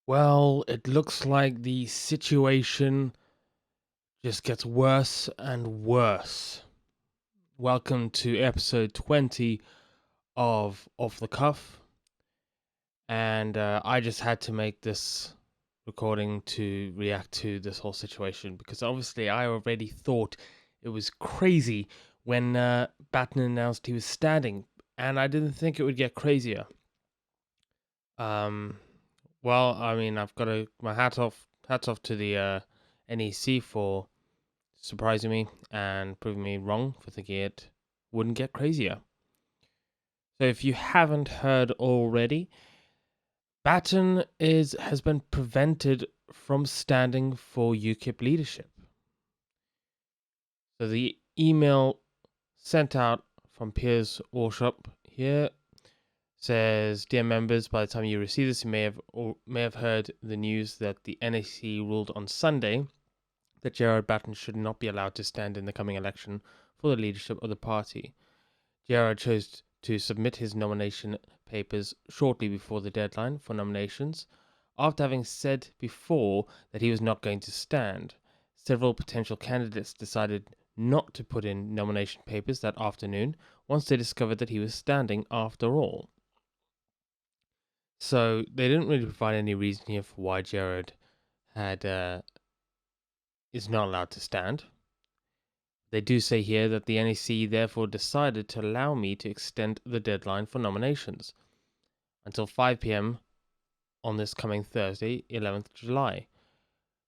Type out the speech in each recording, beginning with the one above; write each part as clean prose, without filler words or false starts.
Well, it looks like the situation just gets worse and worse. Welcome to episode 20 of Off the Cuff. And I just had to make this recording to react to this whole situation because obviously I already thought it was crazy when Batten announced he was standing, and I didn't think it would get crazier. Um, well, I mean, I've got my hats off to the NEC for surprising me and proving me wrong for thinking it wouldn't get crazier. So, if you haven't heard already, Batten has been prevented from standing for UKIP leadership. So the email sent out from Piers Wauchope here says, "Dear members, by the time you receive this, you may have heard the news that the NAC ruled on Sunday that Gerard Batten should not be allowed to stand in the coming election for the leadership of the party. Gerard chose to submit his nomination papers shortly before the deadline for nominations, after having said before that he was not going to stand. Several potential candidates decided not to put in nomination papers that afternoon once they discovered that he was standing after all." So they didn't really provide any reason here for why Gerard had is not allowed to stand. They do say here that the NEC therefore decided to allow me to extend the deadline for nominations until 5 p.m. on this coming Thursday, 11th July.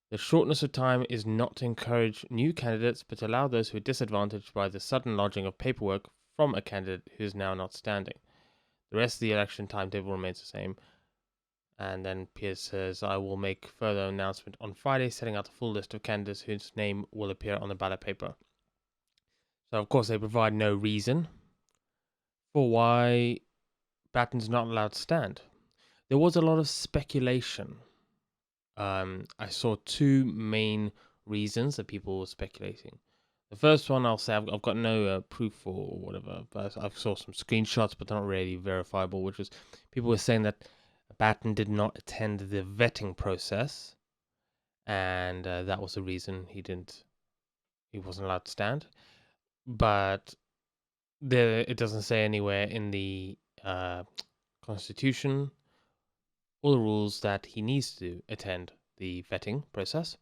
The shortness of time is not to encourage new candidates, but to allow those who are disadvantaged by the sudden lodging of paperwork from a candidate who is now not standing. The rest of the election timetable remains the same. And then Piers says, "I will make further announcement on Friday, setting out a full list of candidates whose name will appear on the ballot paper." So, of course, they provide no reason for why Batten's not allowed to stand. There was a lot of speculation. I saw two main reasons that people were speculating. The first one, I'll say, I've got no proof or whatever, but I saw some screenshots, but they're not really verifiable, which was people were saying that Batten did not attend the vetting process, and that was the reason he wasn't allowed to stand. But it doesn't say anywhere in the Constitution or the rules that he needs to attend the vetting process.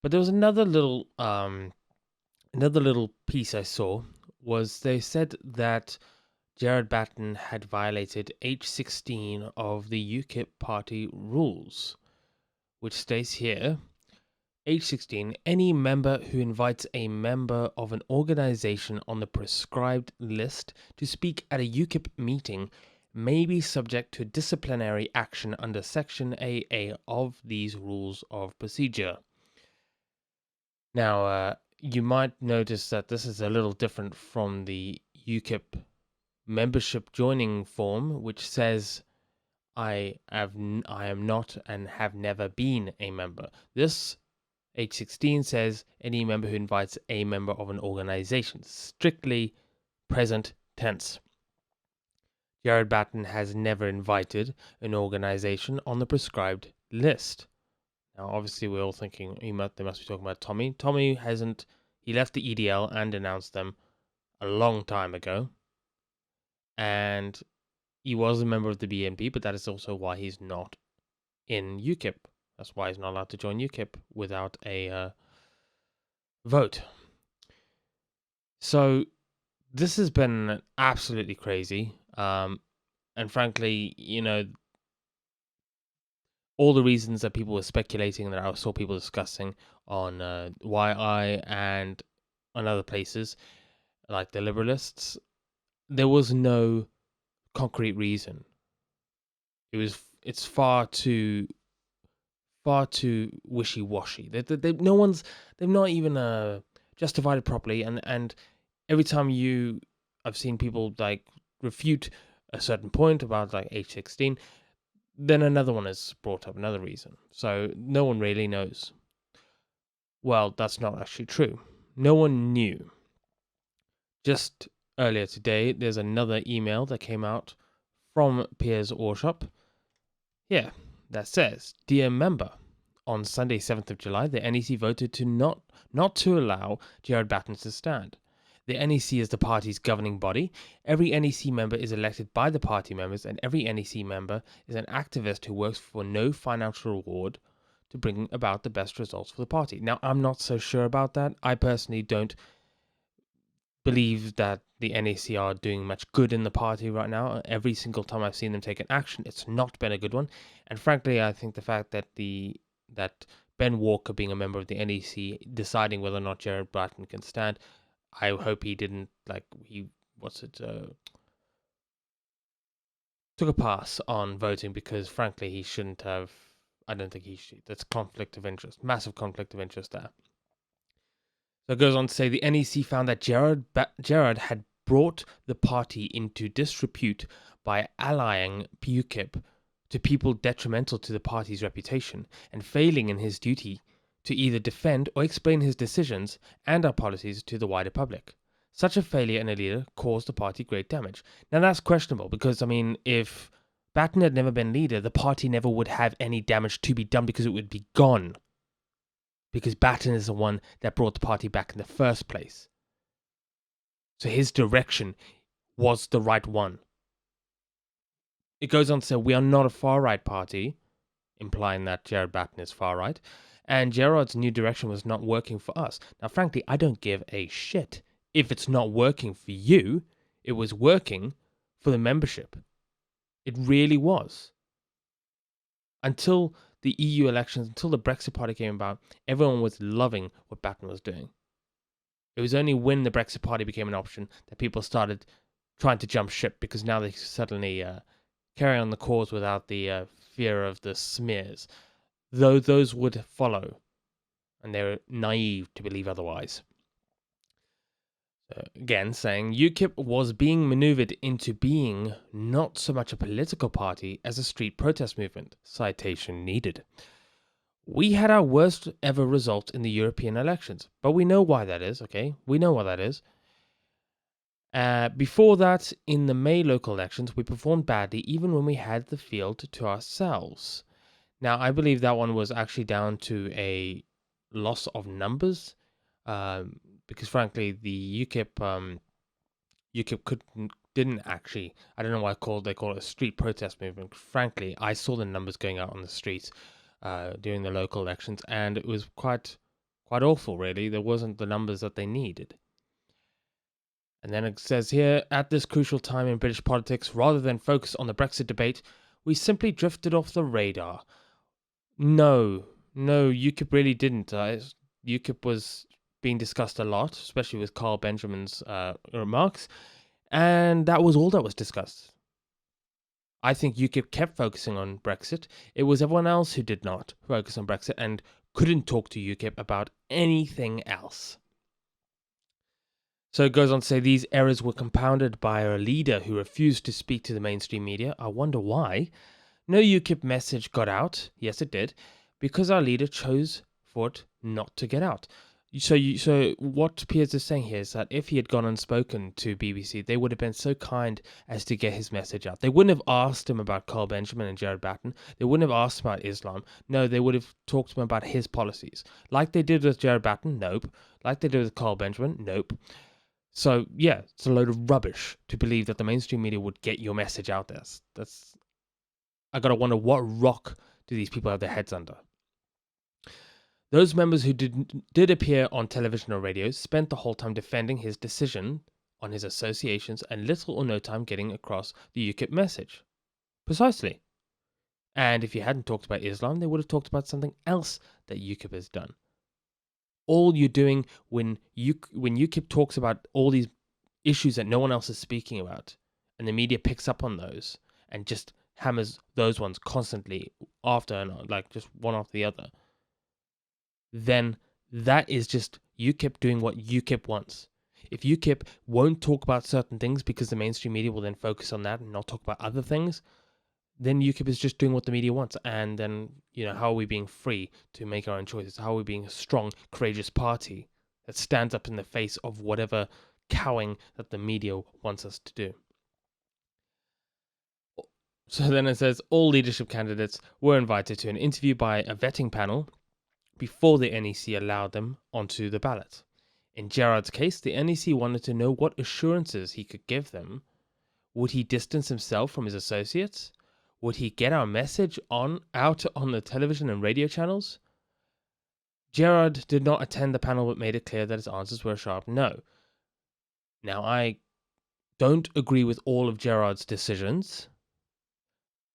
But there was another little piece I saw was they said that Gerard Batten had violated H16 of the UKIP party rules, which states here, H16, any member who invites a member of an organization on the prescribed list to speak at a UKIP meeting may be subject to disciplinary action under Section AA of these rules of procedure. Now, you might notice that this is a little different from the UKIP membership joining form, which says I am not and have never been a member. This H16 says any member who invites a member of an organization, strictly present tense. Gerard Batten has never invited an organization on the prescribed list. Now, obviously, we're all thinking they must be talking about Tommy. Tommy hasn't. He left the EDL and announced them a long time ago, and he was a member of the BNP, but that is also why he's not in UKIP. That's why he's not allowed to join UKIP without a vote. So this has been absolutely crazy. And frankly, all the reasons that people were speculating, that I saw people discussing on YI and on other places, like the Liberalists, there was no concrete reason. It's far too wishy-washy. They've not even justified it properly, and every time I've seen people like refute a certain point about like H16, then another one is brought up, another reason. So no one really knows. Well, that's not actually true. No one knew. Just earlier today, there's another email that came out from Piers Wauchope. Yeah, that says, "Dear member, on Sunday 7th of July, the NEC voted to not to allow Gerard Batten to stand. The NEC is the party's governing body. Every NEC member is elected by the party members, and every NEC member is an activist who works for no financial reward to bring about the best results for the party." Now, I'm not so sure about that. I personally don't believe that the NEC are doing much good in the party right now. Every single time I've seen them take an action, it's not been a good one. And frankly, I think the fact that that Ben Walker, being a member of the NEC, deciding whether or not Gerard Batten can stand, I hope he didn't took a pass on voting, because frankly he shouldn't have. I don't think he should. That's conflict of interest, massive conflict of interest there. So it goes on to say the NEC found that Gerard had brought the party into disrepute by allying UKIP to people detrimental to the party's reputation, and failing in his duty to either defend or explain his decisions and our policies to the wider public. Such a failure in a leader caused the party great damage. Now that's questionable, because, I mean, if Batten had never been leader, the party never would have any damage to be done, because it would be gone. Because Batten is the one that brought the party back in the first place. So his direction was the right one. It goes on to say, we are not a far-right party, implying that Gerard Batten is far-right, and Gerard's new direction was not working for us. Now, frankly, I don't give a shit if it's not working for you. It was working for the membership. It really was. Until the EU elections, until the Brexit Party came about, everyone was loving what Batten was doing. It was only when the Brexit Party became an option that people started trying to jump ship, because now they suddenly carry on the cause without the fear of the smears. Though those would follow, and they were naive to believe otherwise. Again, saying UKIP was being maneuvered into being not so much a political party as a street protest movement. Citation needed. We had our worst ever result in the European elections, but we know why that is, okay? We know why that is. Before that, in the May local elections, we performed badly even when we had the field to ourselves. Now, I believe that one was actually down to a loss of numbers, because frankly, the UKIP didn't actually. I don't know why they call it a street protest movement. Frankly, I saw the numbers going out on the streets during the local elections, and it was quite awful. Really, there wasn't the numbers that they needed. And then it says here, at this crucial time in British politics, rather than focus on the Brexit debate, we simply drifted off the radar. No, UKIP really didn't. UKIP was being discussed a lot, especially with Carl Benjamin's remarks, and that was all that was discussed. I think UKIP kept focusing on Brexit. It was everyone else who did not focus on Brexit and couldn't talk to UKIP about anything else. So it goes on to say these errors were compounded by a leader who refused to speak to the mainstream media. I wonder why. No UKIP message got out. Yes, it did. Because our leader chose for it not to get out. So what Piers is saying here is that if he had gone and spoken to BBC, they would have been so kind as to get his message out. They wouldn't have asked him about Carl Benjamin and Gerard Batten. They wouldn't have asked about Islam. No, they would have talked to him about his policies. Like they did with Gerard Batten? Nope. Like they did with Carl Benjamin? Nope. So, yeah, it's a load of rubbish to believe that the mainstream media would get your message out there. I gotta wonder, what rock do these people have their heads under? Those members who did appear on television or radio spent the whole time defending his decision on his associations and little or no time getting across the UKIP message. Precisely. And if you hadn't talked about Islam, they would have talked about something else that UKIP has done. All you're doing when UKIP talks about all these issues that no one else is speaking about, and the media picks up on those and just hammers those ones constantly after and like just one after the other, then that is just UKIP doing what UKIP wants. If UKIP won't talk about certain things because the mainstream media will then focus on that and not talk about other things, then UKIP is just doing what the media wants. And then, how are we being free to make our own choices? How are we being a strong, courageous party that stands up in the face of whatever cowing that the media wants us to do? So then it says all leadership candidates were invited to an interview by a vetting panel before the NEC allowed them onto the ballot. In Gerard's case, the NEC wanted to know what assurances he could give them. Would he distance himself from his associates? Would he get our message out on the television and radio channels? Gerard did not attend the panel but made it clear that his answers were a sharp no. Now, I don't agree with all of Gerard's decisions,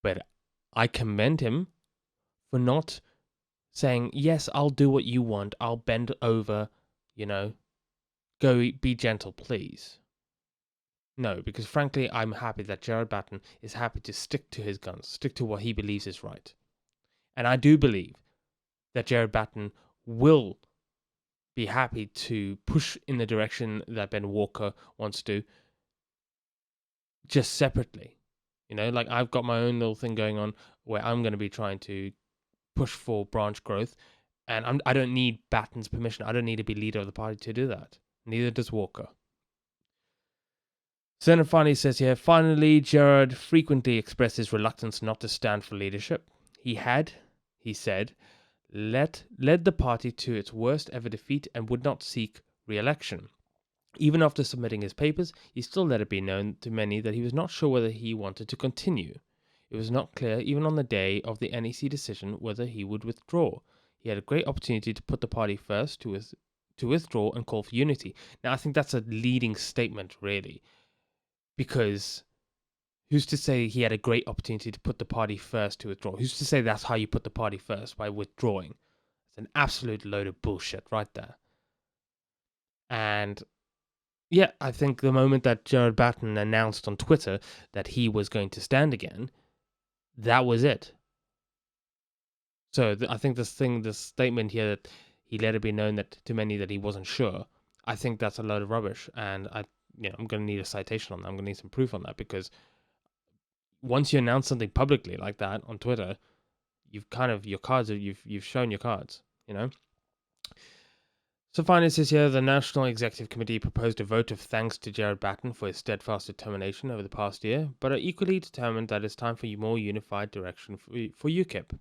but I commend him for not saying, yes, I'll do what you want. I'll bend over, go be gentle, please. No, because frankly, I'm happy that Gerard Batten is happy to stick to his guns, stick to what he believes is right. And I do believe that Gerard Batten will be happy to push in the direction that Ben Walker wants to, just separately. Like I've got my own little thing going on where I'm going to be trying to push for branch growth, and I don't need Batten's permission. I don't need to be leader of the party to do that. Neither does Walker. So then finally says here, finally, Gerard frequently expressed his reluctance not to stand for leadership. He said, led the party to its worst ever defeat and would not seek re-election. Even after submitting his papers, he still let it be known to many that he was not sure whether he wanted to continue. It was not clear, even on the day of the NEC decision, whether he would withdraw. He had a great opportunity to put the party first, to withdraw and call for unity. Now, I think that's a leading statement, really, because who's to say he had a great opportunity to put the party first to withdraw? Who's to say that's how you put the party first, by withdrawing? It's an absolute load of bullshit right there. And yeah, I think the moment that Gerard Batten announced on Twitter that he was going to stand again, that was it. So I think this statement here that he let it be known that to many that he wasn't sure, I think that's a load of rubbish, and I'm going to need a citation on that. I'm going to need some proof on that, because once you announce something publicly like that on Twitter, you've shown your cards, So finally, it says here, the National Executive Committee proposed a vote of thanks to Gerard Batten for his steadfast determination over the past year, but are equally determined that it's time for a more unified direction for UKIP.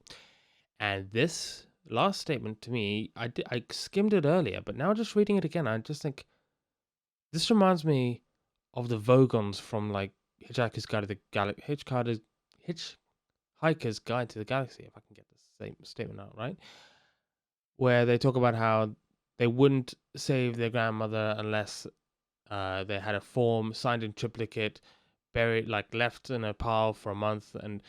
And this last statement, to me, I skimmed it earlier, but now just reading it again, I just think this reminds me of the Vogons from like Hitchhiker's Guide to the Hitchhiker's Guide to the Galaxy, if I can get the same statement out right, where they talk about how they wouldn't save their grandmother unless they had a form signed in triplicate, buried, left in a pile for a month, and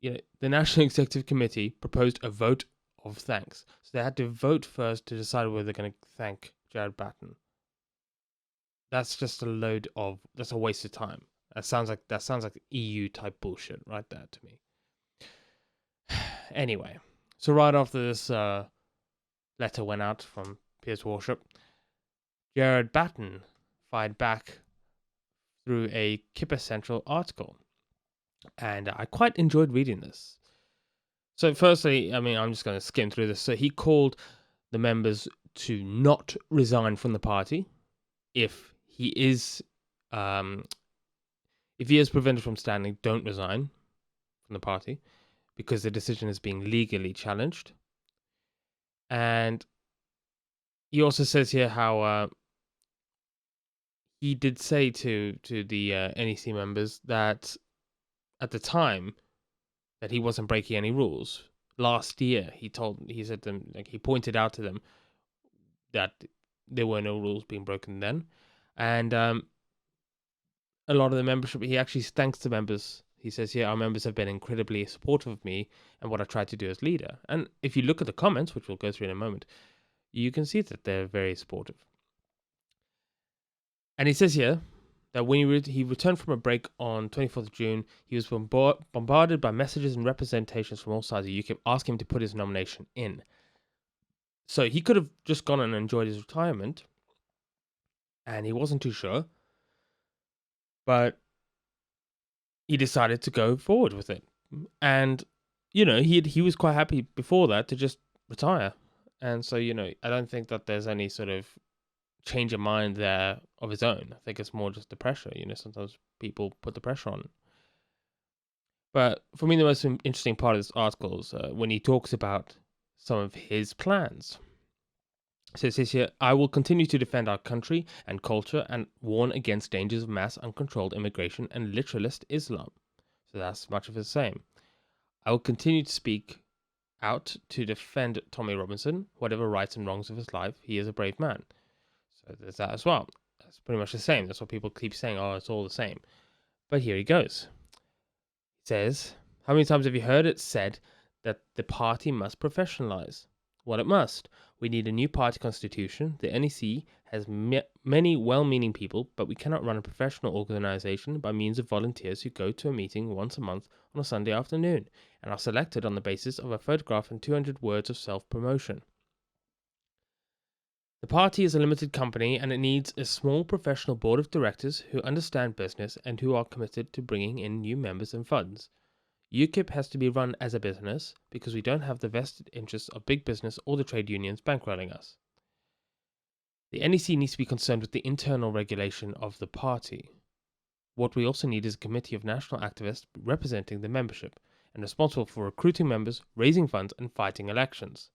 the National Executive Committee proposed a vote of thanks. So they had to vote first to decide whether they're going to thank Gerard Batten. That's just that's a waste of time. That sounds like EU type bullshit right there to me. Anyway, so right after this letter went out from Piers Wauchope, Gerard Batten fired back through a Kipper Central article, and I quite enjoyed reading this. So firstly, I'm just going to skim through this. So he called the members to not resign from the party if he is prevented from standing. Don't resign from the party because the decision is being legally challenged. And he also says here how he did say to the NEC members that at the time that he wasn't breaking any rules. Last year, he said to them, he pointed out to them that there were no rules being broken then, and a lot of the membership. He actually thanks the members. He says, "Yeah, our members have been incredibly supportive of me and what I tried to do as leader." And if you look at the comments, which we'll go through in a moment, you can see that they're very supportive. And he says here that when he returned from a break on 24th of June, he was bombarded by messages and representations from all sides of UKIP asking him to put his nomination in. So he could have just gone and enjoyed his retirement, and he wasn't too sure, but he decided to go forward with it. And, he was quite happy before that to just retire. And so, I don't think that there's any sort of change of mind there of his own. I think it's more just the pressure. Sometimes people put the pressure on. But for me, the most interesting part of this article is when he talks about some of his plans. So it says here, I will continue to defend our country and culture and warn against dangers of mass uncontrolled immigration and literalist Islam. So that's much of the same. I will continue to speak out to defend Tommy Robinson, whatever rights and wrongs of his life. He is a brave man. So there's that as well. That's pretty much the same. That's what people keep saying. Oh, it's all the same. But here he goes. He says, how many times have you heard it said that the party must professionalize? Well, it must. We need a new party constitution. The NEC has many well-meaning people, but we cannot run a professional organization by means of volunteers who go to a meeting once a month on a Sunday afternoon and are selected on the basis of a photograph and 200 words of self-promotion. The party is a limited company and it needs a small professional board of directors who understand business and who are committed to bringing in new members and funds. UKIP has to be run as a business because we don't have the vested interests of big business or the trade unions bankrolling us. The NEC needs to be concerned with the internal regulation of the party. What we also need is a committee of national activists representing the membership and responsible for recruiting members, raising funds and fighting elections.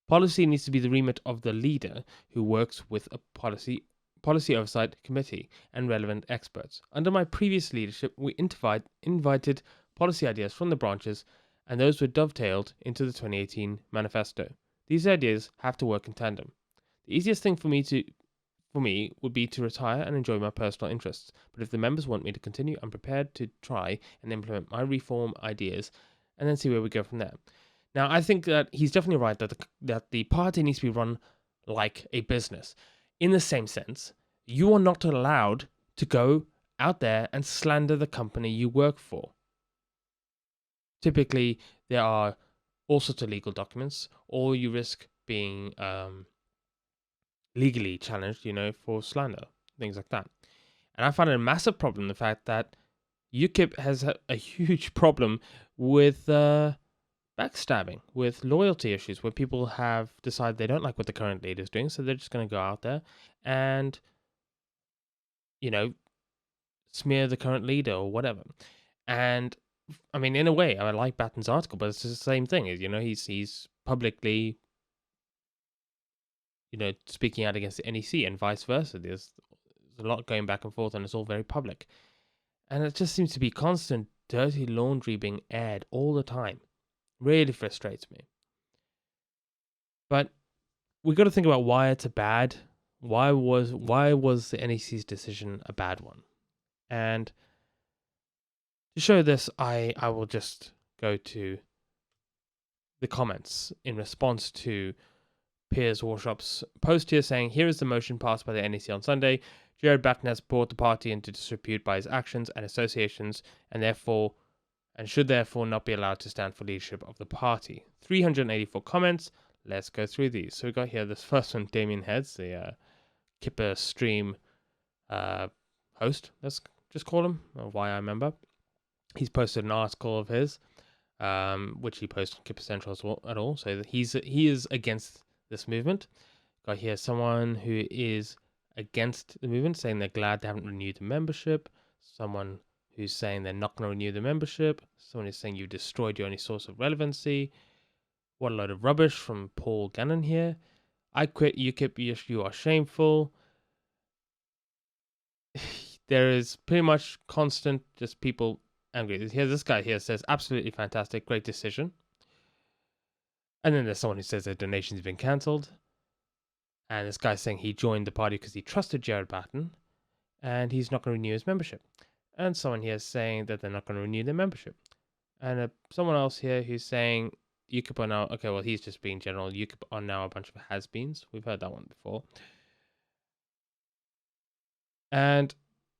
Policy needs to be the remit of the leader who works with a policy oversight committee and relevant experts. Under my previous leadership, we invited policy ideas from the branches, and those were dovetailed into the 2018 manifesto. These ideas have to work in tandem. The easiest thing for me would be to retire and enjoy my personal interests, but if the members want me to continue, I'm prepared to try and implement my reform ideas and then see where we go from there. Now, I think that he's definitely right that the party needs to be run like a business. In the same sense, you are not allowed to go out there and slander the company you work for. Typically, there are all sorts of legal documents, or you risk being legally challenged, for slander, things like that. And I find it a massive problem, the fact that UKIP has a huge problem with backstabbing, with loyalty issues, where people have decided they don't like what the current leader is doing, so they're just going to go out there and, smear the current leader or whatever. And I mean, in a way, I like Batten's article, but it's the same thing. He's publicly, speaking out against the NEC and vice versa. There's a lot going back and forth, and it's all very public. And it just seems to be constant dirty laundry being aired all the time. Really frustrates me. But we got to think about why it's a bad. Why was the NEC's decision a bad one? And to show this, I will just go to the comments in response to Piers Wauchope's post here, saying, here is the motion passed by the NEC on Sunday. Gerard Batten has brought the party into disrepute by his actions and associations, and should therefore not be allowed to stand for leadership of the party. 384 comments. Let's go through these. So we got here this first one, Damien Heads, the Kipper stream host. Let's just call him, or why I remember. He's posted an article of his, which he posted on Kipper Central as well, at all. So that he is against this movement. Got here someone who is against the movement, saying they're glad they haven't renewed the membership. Someone who's saying they're not going to renew the membership. Someone who's saying you've destroyed your only source of relevancy. What a load of rubbish from Paul Gannon here. I quit UKIP, you are shameful. There is pretty much constant just people angry. Here, this guy here says, absolutely fantastic, great decision. And then there's someone who says their donations have been cancelled. And this guy's saying he joined the party because he trusted Gerard Batten and he's not going to renew his membership. And someone here is saying that they're not going to renew their membership. And someone else here who's saying UKIP are now, okay, well, he's just being general. UKIP are now a bunch of has-beens. We've heard that one before. And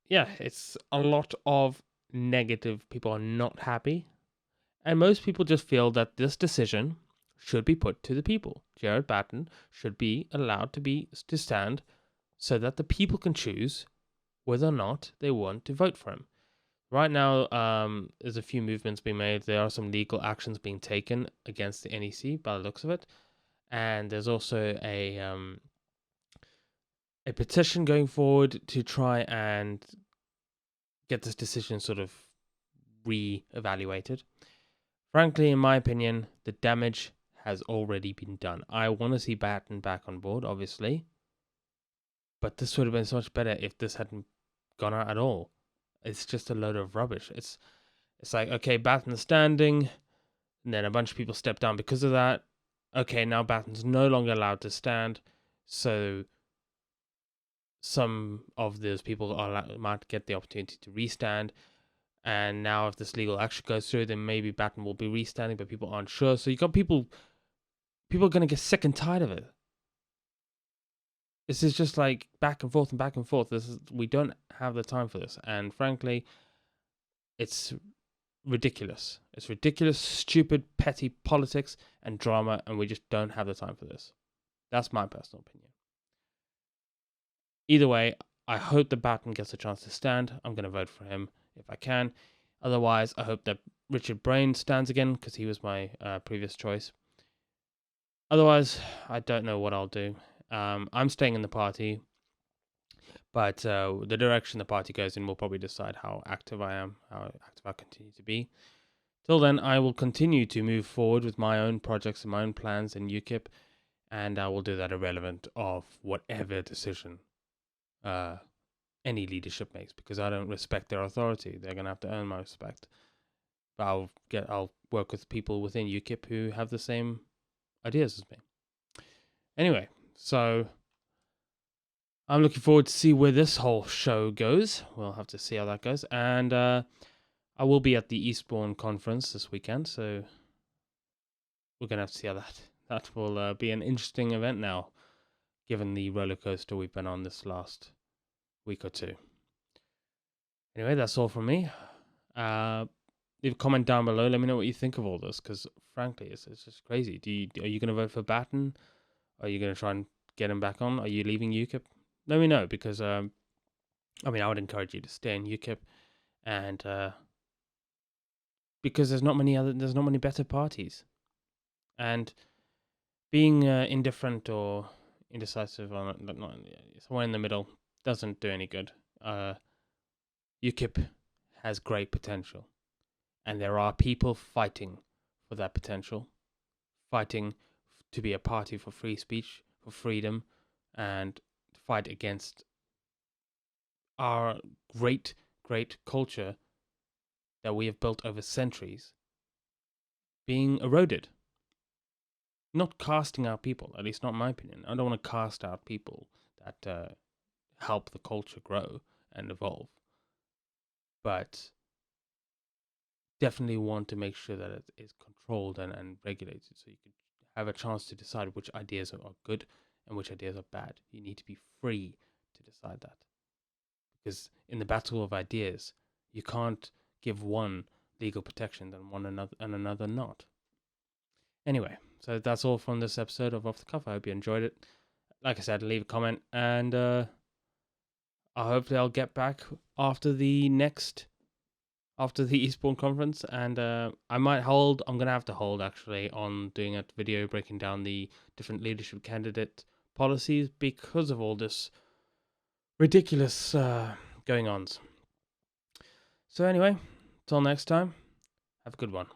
yeah, it's a lot of negative. People are not happy. And most people just feel that this decision should be put to the people. Gerard Batten should be allowed to stand so that the people can choose whether or not they want to vote for him. Right now, there's a few movements being made. There are some legal actions being taken against the NEC by the looks of it. And there's also a petition going forward to try and get this decision sort of re-evaluated. Frankly, in my opinion, the damage has already been done. I want to see Batten back on board, obviously, but this would have been so much better if this hadn't gone out at all. It's just a load of rubbish. It's like, okay, Batten's standing, and then a bunch of people step down because of that. Okay, now Batten's no longer allowed to stand, so some of those people might get the opportunity to restand. And now if this legal action goes through, then maybe Batten will be restanding, but people aren't sure. So you got people are going to get sick and tired of it. This is just like back and forth and back and forth. We don't have the time for this. And frankly, it's ridiculous. It's ridiculous, stupid, petty politics and drama, and we just don't have the time for this. That's my personal opinion. Either way, I hope that Batten gets a chance to stand. I'm going to vote for him if I can. Otherwise, I hope that Richard Brain stands again, because he was my previous choice. Otherwise, I don't know what I'll do. I'm staying in the party, but the direction the party goes in will probably decide how active I am, how active I continue to be. Till then, I will continue to move forward with my own projects and my own plans in UKIP, and I will do that irrelevant of whatever decision any leadership makes, because I don't respect their authority. They're gonna have to earn my respect. But I'll work with people within UKIP who have the same ideas as me. Anyway, so I'm looking forward to see where this whole show goes. We'll have to see how that goes. And I will be at the Eastbourne conference this weekend, so we're going to have to see how that will be an interesting event now, given the roller coaster we've been on this last week or two. Anyway, that's all from me. Leave a comment down below. Let me know what you think of all this, because frankly, it's just crazy. Are you going to vote for Batten? Are you going to try and get him back on? Are you leaving UKIP? Let me know, because I would encourage you to stay in UKIP, and because there's not many better parties, and being indifferent or indecisive or not somewhere in the middle doesn't do any good. UKIP has great potential, and there are people fighting for that potential, fighting to be a party for free speech, for freedom, and fight against our great culture that we have built over centuries being eroded. Not casting out people, at least not in my opinion. I don't want to cast out people that help the culture grow and evolve, but definitely want to make sure that it is controlled and regulated, so you can have a chance to decide which ideas are good and which ideas are bad. You need to be free to decide that, because in the battle of ideas, you can't give one legal protection and another not. Anyway, so that's all from this episode of Off the Cuff. I hope you enjoyed it. Like I said, leave a comment, and hopefully I'll get back after the Eastbourne conference, and I'm gonna have to hold actually on doing a video breaking down the different leadership candidate policies, because of all this ridiculous going-ons. So anyway, till next time, have a good one.